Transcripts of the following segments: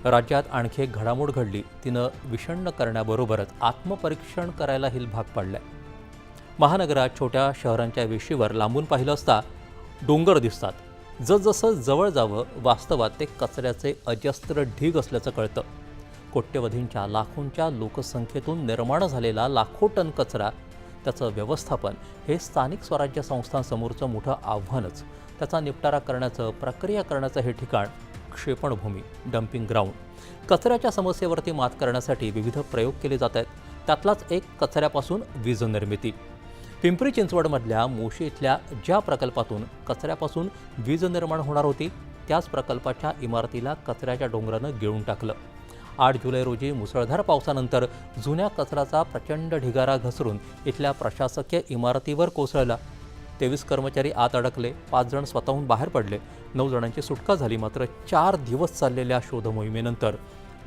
राज्यात आणखी एक घडामोड घडली. तिनं विषण्ण करण्याबरोबरच आत्मपरीक्षण करायलाही भाग पाडलंय. महानगरात छोट्या शहरांच्या वेशीवर लांबून पाहिलं असता डोंगर दिसतात. जसजसं जवळ जावं वास्तवात ते कचऱ्याचे अजस्त्र ढीग असल्याचं कळतं. कोट्यवधींच्या लाखोंच्या लोकसंख्येतून निर्माण झालेला लाखो टन कचरा, त्याचं व्यवस्थापन हे स्थानिक स्वराज्य संस्थांसमोरचं मोठं आव्हानच. त्याचा निपटारा करण्याचं, प्रक्रिया करण्याचं हे ठिकाण क्षेपणभूमी, डम्पिंग ग्राउंड. कचऱ्याच्या समस्येवरती मात करण्यासाठी विविध प्रयोग केले जात आहेत. त्यातलाच एक कचऱ्यापासून वीज निर्मिती. पिंपरी चिंचवडमधल्या मोशी इथल्या ज्या प्रकल्पातून कचऱ्यापासून वीज निर्माण होणार होती, त्याच प्रकल्पाच्या इमारतीला कचऱ्याच्या डोंगरानं गिळून टाकलं. 8 जुलै रोजी मुसळधार पावसानंतर जुन्या कचऱ्याचा प्रचंड ढिगारा घसरून इथल्या प्रशासकीय इमारतीवर कोसळला. 23 कर्मचारी आत अडकले, 5 जण स्वतःहून बाहेर पडले. 9 जणांची सुटका झाली. मात्र 4 दिवस चाललेल्या शोधमोहिमेनंतर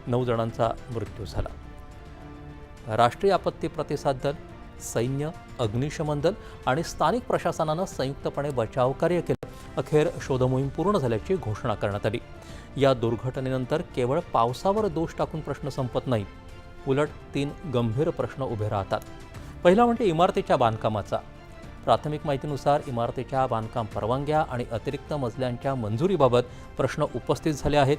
9 जणांचा मृत्यू झाला. राष्ट्रीय आपत्ती प्रतिसाद दल, सैन्य, अग्निशमन दल आणि स्थानिक प्रशासनानं संयुक्तपणे बचावकार्य केलं. अखेर शोधमोहीम पूर्ण झाल्याची घोषणा करण्यात आली. या दुर्घटनेनंतर केवळ पावसावर दोष टाकून प्रश्न संपत नाही. उलट 3 गंभीर प्रश्न उभे राहतात. पहिला म्हणजे इमारतीच्या बांधकामाचा. प्राथमिक माहितीनुसार इमारतीच्या बांधकाम परवानग्या आणि अतिरिक्त मजल्यांच्या मंजुरीबाबत प्रश्न उपस्थित झाले आहेत.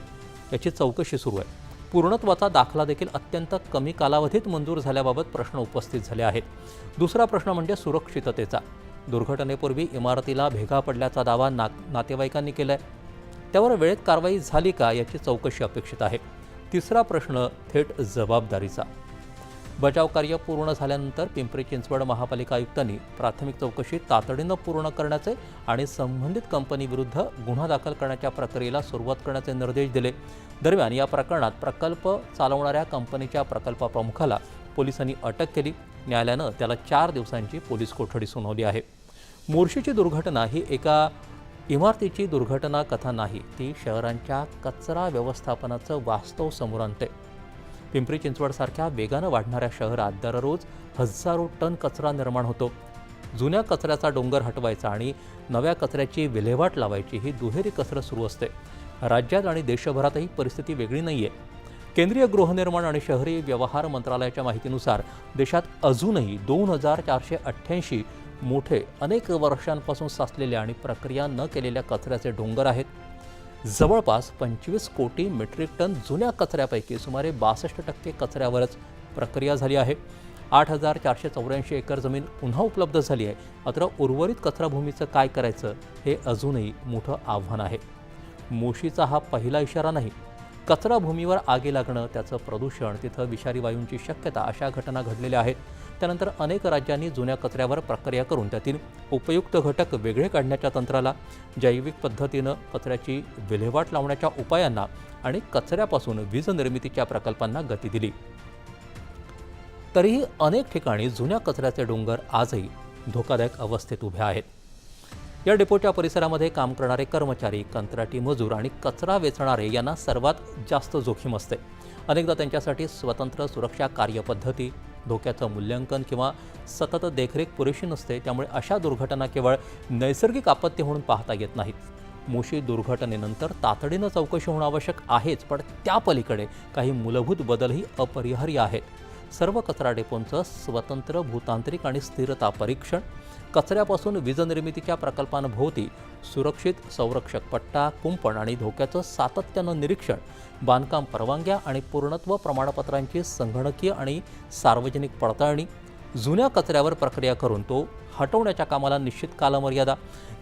याची चौकशी सुरू आहे. पूर्णत्वाचा दाखला देखील अत्यंत कमी कालावधीत मंजूर झाल्याबाबत प्रश्न उपस्थित झाले आहेत. दुसरा प्रश्न म्हणजे सुरक्षिततेचा. दुर्घटनेपूर्वी इमारतीला भेगा पडल्याचा दावा नातेवाईकांनी केलाय. त्यावर वेळेत कारवाई झाली का याची चौकशी अपेक्षित आहे. तिसरा प्रश्न थेट जबाबदारीचा. बचावकार्य पूर्ण झाल्यानंतर पिंपरी चिंचवड महापालिका आयुक्तांनी प्राथमिक चौकशी तातडीनं पूर्ण करण्याचे आणि संबंधित कंपनीविरुद्ध गुन्हा दाखल करण्याच्या प्रक्रियेला सुरुवात करण्याचे निर्देश दिले. दरम्यान या प्रकरणात प्रकल्प चालवणाऱ्या कंपनीच्या प्रकल्प प्रमुखाला पोलिसांनी अटक केली. न्यायालयानं त्याला 4 दिवसांची पोलीस कोठडी सुनावली आहे. मोर्शीची दुर्घटना ही एका इमारतीची दुर्घटना कथा नाही, ती शहरांच्या कचरा व्यवस्थापनाचं वास्तव समोर आणते. पिंपरी चिंचवडसारख्या वेगानं वाढणाऱ्या शहरात दररोज हजारो टन कचरा निर्माण होतो. जुन्या कचऱ्याचा डोंगर हटवायचा आणि नव्या कचऱ्याची विल्हेवाट लावायची ही दुहेरी कसरत सुरू असते. राज्यात आणि देशभरातही परिस्थिती वेगळी नाही आहे. केंद्रीय गृहनिर्माण आणि शहरी व्यवहार मंत्रालयाच्या माहितीनुसार देशात अजूनही 2488 मोठे अनेक वर्षांपासून साचलेले आणि प्रक्रिया न केलेल्या कचऱ्याचे डोंगर आहेत. जवळपास 25 कोटी मेट्रिक टन जुन्या कचऱ्यापैकी सुमारे 62% कचऱ्यावरच प्रक्रिया झाली आहे. 8484 एकर जमीन पुन्हा उपलब्ध झाली आहे. मात्र उर्वरित कचराभूमीचं काय करायचं हे अजूनही मोठं आव्हान आहे. मोशीचा हा पहिला इशारा नाही. कचराभूमीवर आगी लागणं, त्याचं प्रदूषण, तिथं विषारी वायूंची शक्यता अशा घटना घडलेल्या आहेत. त्यानंतर अनेक राज्यांनी जुन्या कचऱ्यावर प्रक्रिया करून त्यातील उपयुक्त घटक वेगळे काढण्याच्या तंत्राला, जैविक पद्धतीनं कचऱ्याची विल्हेवाट लावण्याच्या उपायांना आणि कचऱ्यापासून वीज निर्मितीच्या प्रकल्पांना गती दिली. तरीही अनेक ठिकाणी जुन्या कचऱ्याचे डोंगर आजही धोकादायक अवस्थेत उभे आहेत. या डेपोच्या परिसरामध्ये काम करणारे कर्मचारी, कंत्राटी मजूर आणि कचरा वेचणारे यांना सर्वात जास्त जोखीम असते. अनेकदा त्यांच्यासाठी स्वतंत्र सुरक्षा कार्यपद्धती, धोक्याचं मूल्यांकन किंवा सतत देखरेख पुरेशी नसते. त्यामुळे अशा दुर्घटना केवळ नैसर्गिक आपत्ती म्हणून पाहता येत नाहीत. मोशी दुर्घटनेनंतर तातडीनं चौकशी होणं आवश्यक आहेच, पण त्या पलीकडे काही मूलभूत बदलही अपरिहार्य आहेत. सर्व कचरा डेपोंचं स्वतंत्र भूतांत्रिक आणि स्थिरता परीक्षण, कचऱ्यापासून वीज निर्मितीच्या प्रकल्पांभोवती सुरक्षित संरक्षक पट्टा, कुंपण आणि धोक्याचं सातत्यानं निरीक्षण, बांधकाम परवानग्या आणि पूर्णत्व प्रमाणपत्रांची संगणकीय आणि सार्वजनिक पडताळणी, जुन्या कचऱ्यावर प्रक्रिया करून तो हटवण्याच्या कामाला निश्चित कालमर्यादा,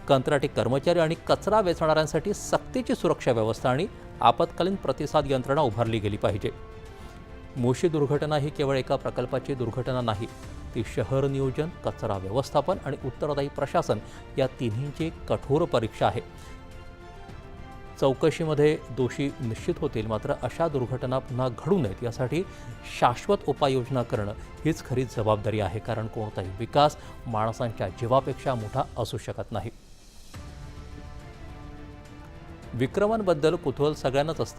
कंत्राटी कर्मचारी आणि कचरा वेचणाऱ्यांसाठी सक्तीची सुरक्षा व्यवस्था आणि आपत्कालीन प्रतिसाद यंत्रणा उभारली गेली पाहिजे. मोशी दुर्घटना ही केवळ एका प्रकल्पाची दुर्घटना नाही, ती शहर नियोजन, कचरा व्यवस्थापन आणि उत्तरदायी प्रशासन या तिन्हींची कठोर परीक्षा आहे. चौकशीमध्ये दोषी निश्चित होतील, मात्र अशा दुर्घटना पुन्हा घडू नयेत यासाठी शाश्वत उपाययोजना करणं हीच खरी जबाबदारी आहे. कारण कोणताही विकास माणसांच्या जीवापेक्षा मोठा असू शकत नाही. विक्रमांबद्दल कुतूहल सगळ्यांनाच असतं.